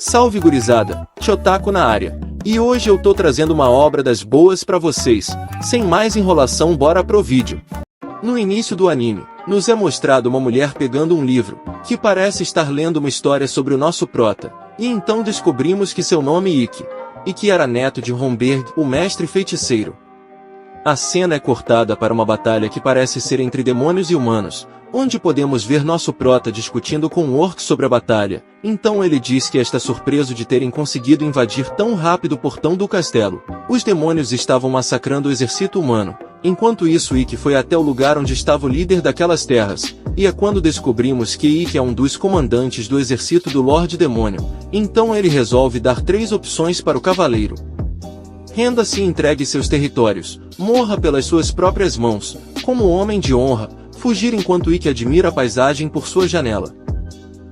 Salve gurizada, Chotaku na área. E hoje eu tô trazendo uma obra das boas pra vocês. Sem mais enrolação, bora pro vídeo. No início do anime, nos é mostrado uma mulher pegando um livro, que parece estar lendo uma história sobre o nosso prota. E então descobrimos que seu nome é Ikki, e que era neto de Homberg, o mestre feiticeiro. A cena é cortada para uma batalha que parece ser entre demônios e humanos, onde podemos ver nosso prota discutindo com um orc sobre a batalha. Então ele diz que está surpreso de terem conseguido invadir tão rápido o portão do castelo. Os demônios estavam massacrando o exército humano. Enquanto isso, Ikki foi até o lugar onde estava o líder daquelas terras, e é quando descobrimos que Ikki é um dos comandantes do exército do Lorde Demônio. Então ele resolve dar 3 opções para o cavaleiro. Renda-se e entregue seus territórios, morra pelas suas próprias mãos, como homem de honra, fugir enquanto Ikki admira a paisagem por sua janela.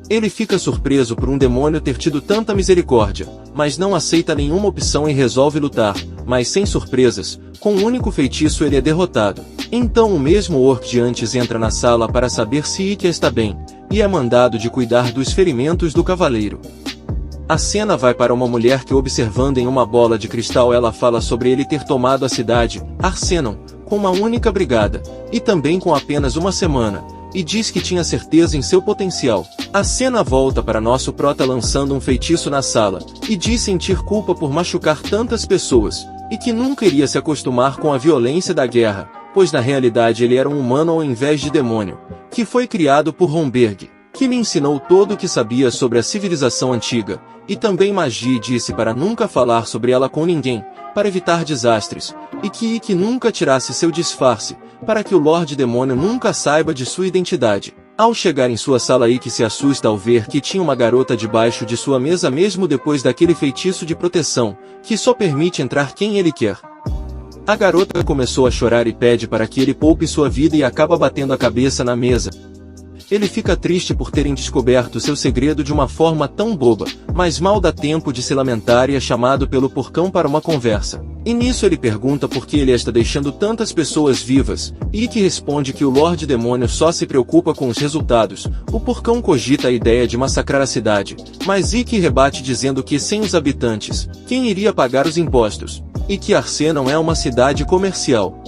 Ele fica surpreso por um demônio ter tido tanta misericórdia, mas não aceita nenhuma opção e resolve lutar, mas sem surpresas, com um único feitiço ele é derrotado. Então o mesmo orc de antes entra na sala para saber se Ikki está bem, e é mandado de cuidar dos ferimentos do cavaleiro. A cena vai para uma mulher que, observando em uma bola de cristal, ela fala sobre ele ter tomado a cidade, Arsenon, com uma única brigada, e também com apenas uma semana, e diz que tinha certeza em seu potencial. A cena volta para nosso prota lançando um feitiço na sala, e diz sentir culpa por machucar tantas pessoas, e que nunca iria se acostumar com a violência da guerra, pois na realidade ele era um humano ao invés de demônio, que foi criado por Homberg, que lhe ensinou todo o que sabia sobre a civilização antiga, e também magia, e disse para nunca falar sobre ela com ninguém, para evitar desastres, e que Ikki nunca tirasse seu disfarce, para que o Lorde Demônio nunca saiba de sua identidade. Ao chegar em sua sala, Ikki se assusta ao ver que tinha uma garota debaixo de sua mesa mesmo depois daquele feitiço de proteção, que só permite entrar quem ele quer. A garota começou a chorar e pede para que ele poupe sua vida e acaba batendo a cabeça na mesa. Ele fica triste por terem descoberto seu segredo de uma forma tão boba, mas mal dá tempo de se lamentar e é chamado pelo porcão para uma conversa. E nisso ele pergunta por que ele está deixando tantas pessoas vivas, e Ikki responde que o Lorde Demônio só se preocupa com os resultados. O porcão cogita a ideia de massacrar a cidade, mas Ikki rebate dizendo que sem os habitantes, quem iria pagar os impostos? E que Arsenon é uma cidade comercial.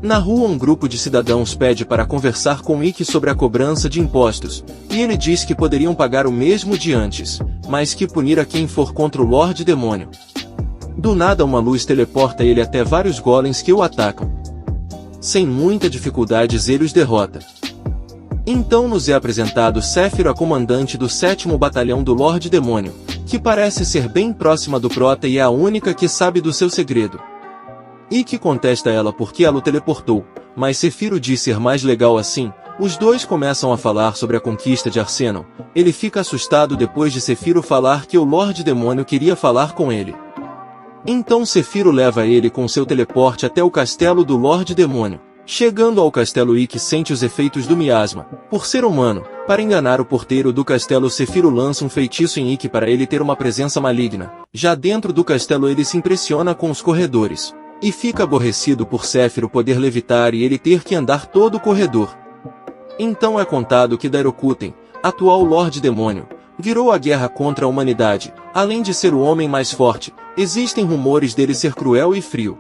Na rua, um grupo de cidadãos pede para conversar com Ikki sobre a cobrança de impostos, e ele diz que poderiam pagar o mesmo de antes, mas que punir a quem for contra o Lorde Demônio. Do nada uma luz teleporta ele até vários golems que o atacam. Sem muita dificuldade ele os derrota. Então nos é apresentado Sephiroth, a comandante do 7º Batalhão do Lorde Demônio, que parece ser bem próxima do prota e é a única que sabe do seu segredo. Ikki contesta ela porque ela o teleportou, mas Sephiroth diz ser mais legal assim. Os dois começam a falar sobre a conquista de Arsenon. Ele fica assustado depois de Sephiroth falar que o Lorde Demônio queria falar com ele. Então Sephiroth leva ele com seu teleporte até o castelo do Lorde Demônio. Chegando ao castelo, Ikki sente os efeitos do miasma. Por ser humano, para enganar o porteiro do castelo, Sephiroth lança um feitiço em Ikki para ele ter uma presença maligna. Já dentro do castelo ele se impressiona com os corredores. E fica aborrecido por Sephiroth poder levitar e ele ter que andar todo o corredor. Então é contado que Dairokuten, atual Lorde Demônio, virou a guerra contra a humanidade. Além de ser o homem mais forte, existem rumores dele ser cruel e frio.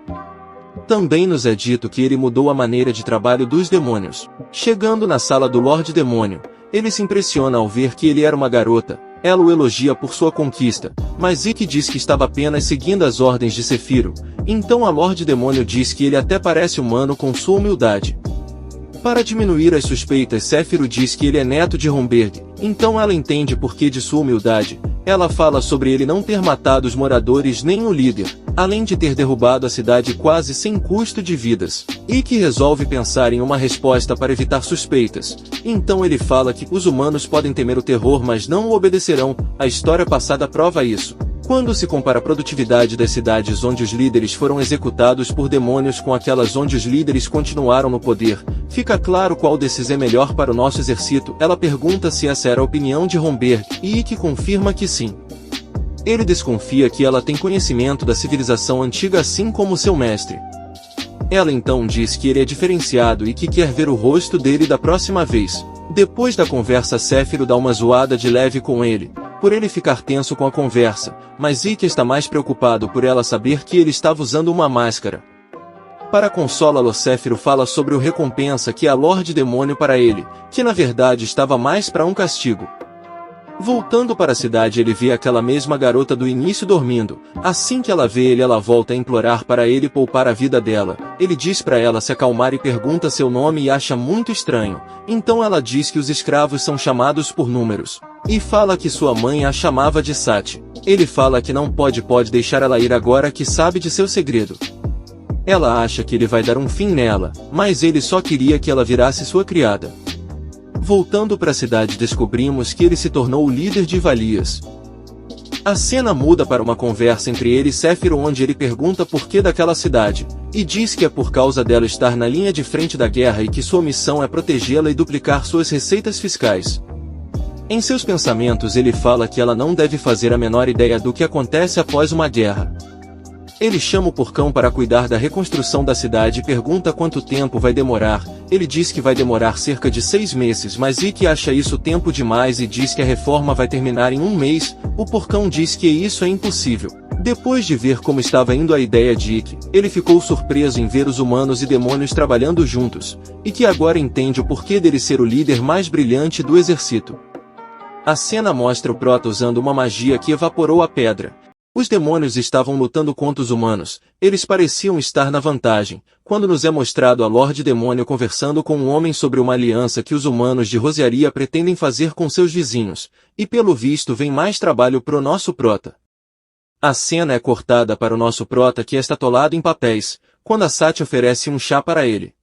Também nos é dito que ele mudou a maneira de trabalho dos demônios. Chegando na sala do Lorde Demônio, ele se impressiona ao ver que ele era uma garota. Ela o elogia por sua conquista, mas Ikki diz que estava apenas seguindo as ordens de Sephiroth. Então a Lorde Demônio diz que ele até parece humano com sua humildade. Para diminuir as suspeitas, Sephiroth diz que ele é neto de Homberg, então ela entende por que de sua humildade. Ela fala sobre ele não ter matado os moradores nem o líder, além de ter derrubado a cidade quase sem custo de vidas. Ikki resolve pensar em uma resposta para evitar suspeitas. Então ele fala que os humanos podem temer o terror, mas não o obedecerão. A história passada prova isso. Quando se compara a produtividade das cidades onde os líderes foram executados por demônios com aquelas onde os líderes continuaram no poder, fica claro qual desses é melhor para o nosso exército. Ela pergunta se essa era a opinião de Homberg, e Ikki confirma que sim. Ele desconfia que ela tem conhecimento da civilização antiga assim como seu mestre. Ela então diz que ele é diferenciado e que quer ver o rosto dele da próxima vez. Depois da conversa, Sephiroth dá uma zoada de leve com ele, por ele ficar tenso com a conversa, mas Ikki está mais preocupado por ela saber que ele estava usando uma máscara. Para consolá-lo, Céfiro fala sobre o recompensa que a Lorde Demônio para ele, que na verdade estava mais para um castigo. Voltando para a cidade, ele vê aquela mesma garota do início dormindo. Assim que ela vê ele, ela volta a implorar para ele poupar a vida dela. Ele diz para ela se acalmar e pergunta seu nome e acha muito estranho. Então ela diz que os escravos são chamados por números. E fala que sua mãe a chamava de Sati. Ele fala que não pode deixar ela ir agora que sabe de seu segredo. Ela acha que ele vai dar um fim nela, mas ele só queria que ela virasse sua criada. Voltando para a cidade, descobrimos que ele se tornou o líder de Valias. A cena muda para uma conversa entre ele e Céfiro, onde ele pergunta por que daquela cidade, e diz que é por causa dela estar na linha de frente da guerra e que sua missão é protegê-la e duplicar suas receitas fiscais. Em seus pensamentos ele fala que ela não deve fazer a menor ideia do que acontece após uma guerra. Ele chama o porcão para cuidar da reconstrução da cidade e pergunta quanto tempo vai demorar. Ele diz que vai demorar cerca de 6 meses, mas Ikki acha isso tempo demais e diz que a reforma vai terminar em 1 mês. O porcão diz que isso é impossível. Depois de ver como estava indo a ideia de Ikki, ele ficou surpreso em ver os humanos e demônios trabalhando juntos, e que agora entende o porquê dele ser o líder mais brilhante do exército. A cena mostra o Prota usando uma magia que evaporou a pedra. Os demônios estavam lutando contra os humanos, eles pareciam estar na vantagem, quando nos é mostrado a Lorde Demônio conversando com um homem sobre uma aliança que os humanos de Rosiaria pretendem fazer com seus vizinhos, e pelo visto vem mais trabalho pro nosso Prota. A cena é cortada para o nosso Prota que está atolado em papéis, quando a Sati oferece um chá para ele.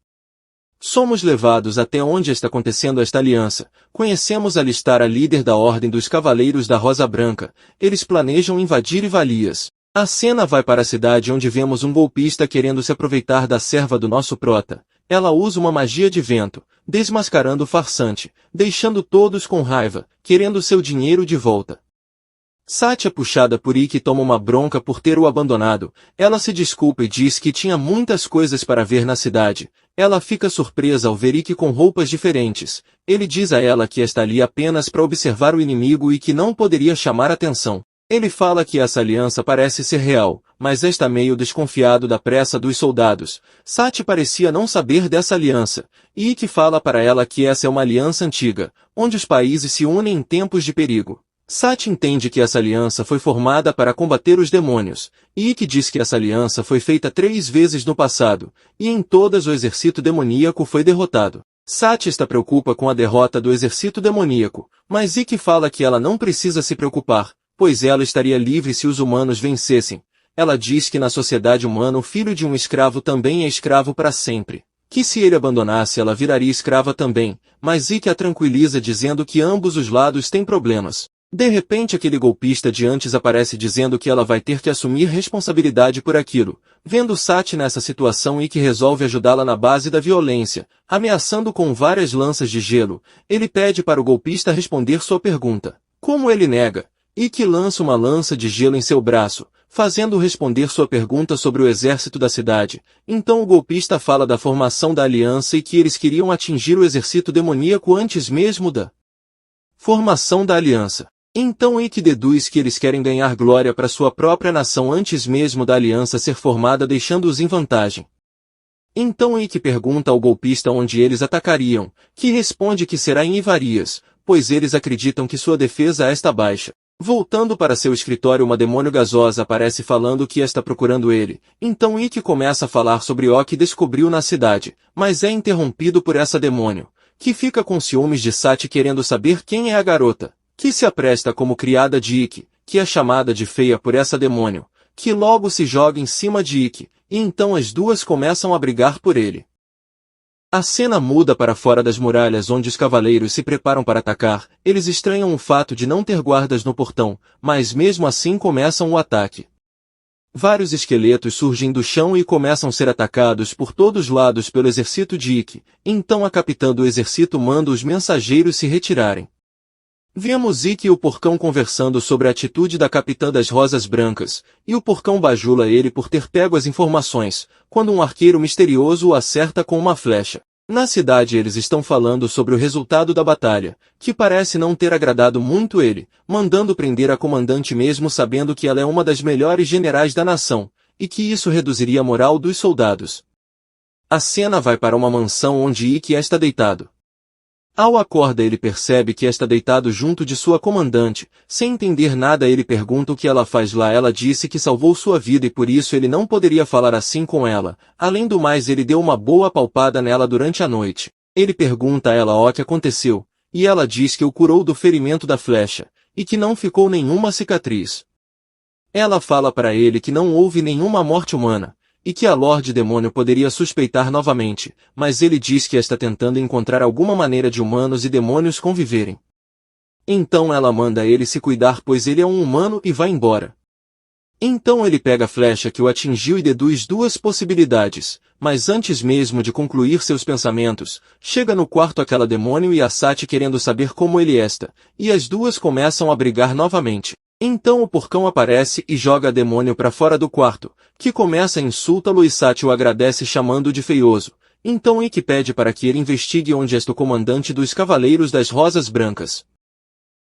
Somos levados até onde está acontecendo esta aliança. Conhecemos Alistar, a líder da Ordem dos Cavaleiros da Rosa Branca. Eles planejam invadir Valias. A cena vai para a cidade, onde vemos um golpista querendo se aproveitar da serva do nosso Prota. Ela usa uma magia de vento, desmascarando o farsante, deixando todos com raiva, querendo seu dinheiro de volta. Sati é puxada por Ikki e toma uma bronca por ter o abandonado. Ela se desculpa e diz que tinha muitas coisas para ver na cidade. Ela fica surpresa ao ver Ikki com roupas diferentes. Ele diz a ela que está ali apenas para observar o inimigo e que não poderia chamar atenção. Ele fala que essa aliança parece ser real, mas está meio desconfiado da pressa dos soldados. Sati parecia não saber dessa aliança, e Ikki fala para ela que essa é uma aliança antiga, onde os países se unem em tempos de perigo. Sati entende que essa aliança foi formada para combater os demônios, e Ikki diz que essa aliança foi feita 3 vezes no passado, e em todas o exército demoníaco foi derrotado. Sati está preocupada com a derrota do exército demoníaco, mas Ikki fala que ela não precisa se preocupar, pois ela estaria livre se os humanos vencessem. Ela diz que na sociedade humana o filho de um escravo também é escravo para sempre, que se ele abandonasse ela viraria escrava também, mas Ikki a tranquiliza dizendo que ambos os lados têm problemas. De repente aquele golpista de antes aparece dizendo que ela vai ter que assumir responsabilidade por aquilo. Vendo Sati nessa situação, Ikki resolve ajudá-la na base da violência, ameaçando com várias lanças de gelo. Ele pede para o golpista responder sua pergunta. Como ele nega, Ikki lança uma lança de gelo em seu braço, fazendo-o responder sua pergunta sobre o exército da cidade. Então o golpista fala da formação da aliança e que eles queriam atingir o exército demoníaco antes mesmo da formação da aliança. Então Ikki deduz que eles querem ganhar glória para sua própria nação antes mesmo da aliança ser formada, deixando-os em vantagem. Então Ikki pergunta ao golpista onde eles atacariam, que responde que será em Ivarias, pois eles acreditam que sua defesa está baixa. Voltando para seu escritório, uma demônio gasosa aparece falando que está procurando ele. Então Ikki começa a falar sobre o que descobriu na cidade, mas é interrompido por essa demônio, que fica com ciúmes de Sati querendo saber quem é a garota, que se apresta como criada de Ikki, que é chamada de feia por essa demônio, que logo se joga em cima de Ikki, e então as duas começam a brigar por ele. A cena muda para fora das muralhas, onde os cavaleiros se preparam para atacar. Eles estranham o fato de não ter guardas no portão, mas mesmo assim começam o ataque. Vários esqueletos surgem do chão e começam a ser atacados por todos os lados pelo exército de Ikki. Então a capitã do exército manda os mensageiros se retirarem. Vemos Ikki e o porcão conversando sobre a atitude da capitã das Rosas Brancas, e o porcão bajula ele por ter pego as informações, quando um arqueiro misterioso o acerta com uma flecha. Na cidade eles estão falando sobre o resultado da batalha, que parece não ter agradado muito ele, mandando prender a comandante mesmo sabendo que ela é uma das melhores generais da nação, e que isso reduziria a moral dos soldados. A cena vai para uma mansão onde Ikki está deitado. Ao acorda ele percebe que está deitado junto de sua comandante, sem entender nada ele pergunta o que ela faz lá. Ela disse que salvou sua vida e por isso ele não poderia falar assim com ela. Além do mais ele deu uma boa palpada nela durante a noite. Ele pergunta a ela o que aconteceu, e ela diz que o curou do ferimento da flecha, e que não ficou nenhuma cicatriz. Ela fala para ele que não houve nenhuma morte humana, e que a Lorde Demônio poderia suspeitar novamente, mas ele diz que está tentando encontrar alguma maneira de humanos e demônios conviverem. Então ela manda ele se cuidar pois ele é um humano e vai embora. Então ele pega a flecha que o atingiu e deduz duas possibilidades, mas antes mesmo de concluir seus pensamentos, chega no quarto aquela demônio e a Sati querendo saber como ele está, e as duas começam a brigar novamente. Então o porcão aparece e joga a demônio para fora do quarto, que começa a insultá-lo e Sati o agradece chamando-o de feioso. Então Ikki pede para que ele investigue onde está o comandante dos Cavaleiros das Rosas Brancas.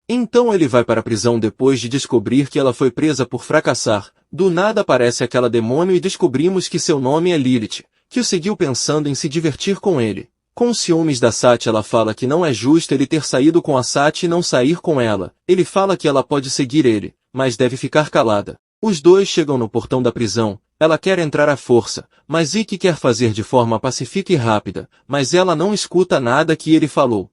Então ele vai para a prisão depois de descobrir que ela foi presa por fracassar. Do nada aparece aquela demônio e descobrimos que seu nome é Lilith, que o seguiu pensando em se divertir com ele. Com ciúmes da Sati ela fala que não é justo ele ter saído com a Sati e não sair com ela. Ele fala que ela pode seguir ele, mas deve ficar calada. Os dois chegam no portão da prisão, ela quer entrar à força, mas Ikki quer fazer de forma pacífica e rápida, mas ela não escuta nada que ele falou.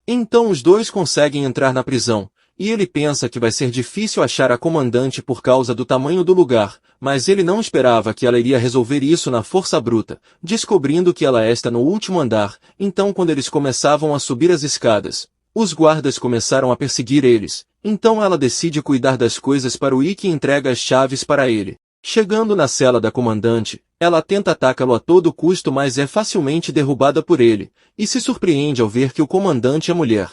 Então os dois conseguem entrar na prisão, e ele pensa que vai ser difícil achar a comandante por causa do tamanho do lugar, mas ele não esperava que ela iria resolver isso na força bruta, descobrindo que ela está no último andar. Então quando eles começavam a subir as escadas, os guardas começaram a perseguir eles, então ela decide cuidar das coisas para o Ikki e entrega as chaves para ele. Chegando na cela da comandante, ela tenta atacá-lo a todo custo mas é facilmente derrubada por ele, e se surpreende ao ver que o comandante é mulher.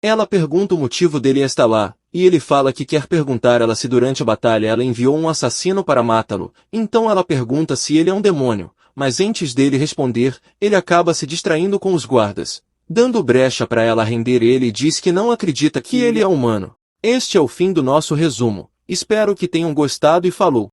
Ela pergunta o motivo dele estar lá, e ele fala que quer perguntar ela se durante a batalha ela enviou um assassino para matá-lo, então ela pergunta se ele é um demônio, mas antes dele responder, ele acaba se distraindo com os guardas, dando brecha para ela render ele e diz que não acredita que ele é humano. Este é o fim do nosso resumo, espero que tenham gostado e falou!